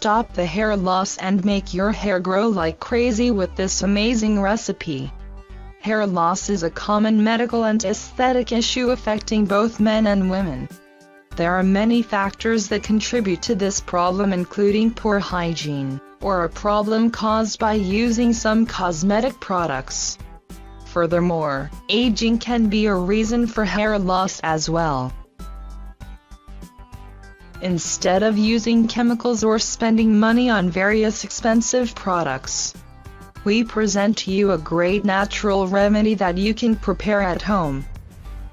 Stop the hair loss and make your hair grow like crazy with this amazing recipe. Hair loss is a common medical and aesthetic issue affecting both men and women. There are many factors that contribute to this problem, including poor hygiene, or a problem caused by using some cosmetic products. Furthermore, aging can be a reason for hair loss as well. Instead of using chemicals or spending money on various expensive products, we present to you a great natural remedy that you can prepare at home.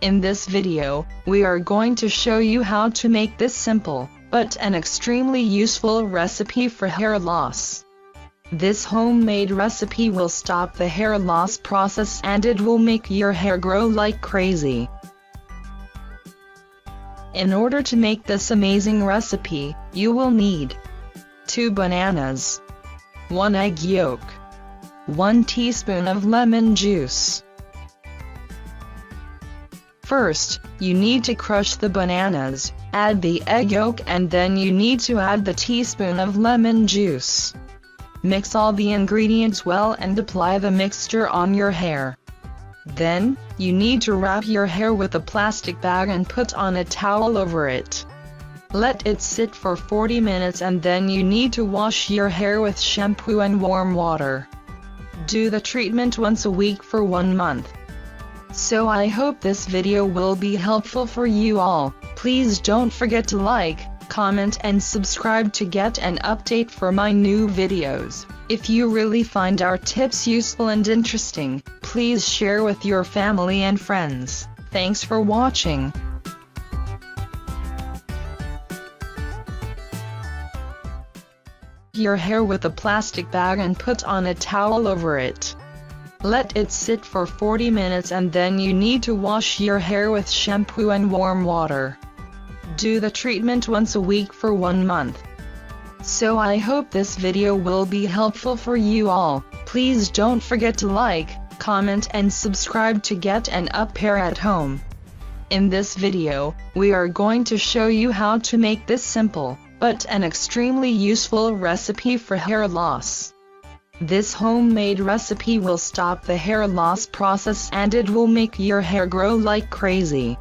In this video, we are going to show you how to make this simple, but an extremely useful recipe for hair loss. This homemade recipe will stop the hair loss process and it will make your hair grow like crazy. In order to make this amazing recipe, you will need 2 bananas, 1 egg yolk, 1 teaspoon of lemon juice. First, you need to crush the bananas, add the egg yolk, and then you need to add the teaspoon of lemon juice. Mix all the ingredients well and apply the mixture on your hair. Then, you need to wrap your hair with a plastic bag and put on a towel over it. Let it sit for 40 minutes and then you need to wash your hair with shampoo and warm water. Do the treatment once a week for 1 month. So I hope this video will be helpful for you all. Please don't forget to like, comment and subscribe to get an update for my new videos. If you really find our tips useful and interesting, please share with your family and friends. Thanks for watching. Your hair with a plastic bag and put on a towel over it. Let it sit for 40 minutes and then you need to wash your hair with shampoo and warm water. Do the treatment once a week for 1 month. So I hope this video will be helpful for you all. Please don't forget to like, comment and subscribe to get an update at home. In this video, we are going to show you how to make this simple, but an extremely useful recipe for hair loss. This homemade recipe will stop the hair loss process and it will make your hair grow like crazy.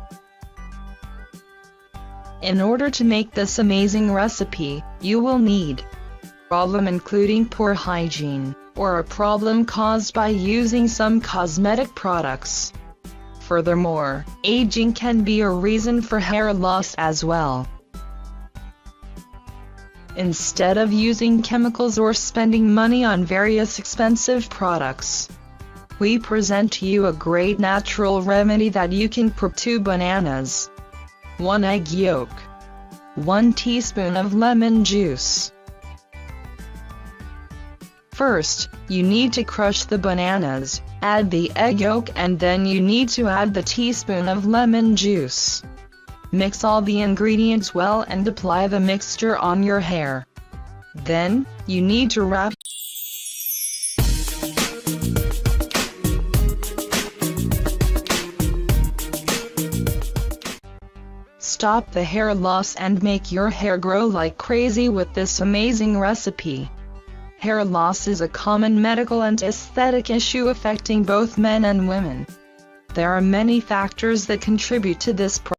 In order to make this amazing recipe, you will need problem including poor hygiene, or a problem caused by using some cosmetic products. Furthermore, aging can be a reason for hair loss as well. Instead of using chemicals or spending money on various expensive products, we present to you a great natural remedy that you can prepare. 2 bananas, 1 egg yolk, 1 teaspoon of lemon juice. First, you need to crush the bananas, add the egg yolk, and then you need to add the teaspoon of lemon juice. Mix all the ingredients well and apply the mixture on your hair. Then, you need to wrap Stop the hair loss and make your hair grow like crazy with this amazing recipe. Hair loss is a common medical and aesthetic issue affecting both men and women. There are many factors that contribute to this problem.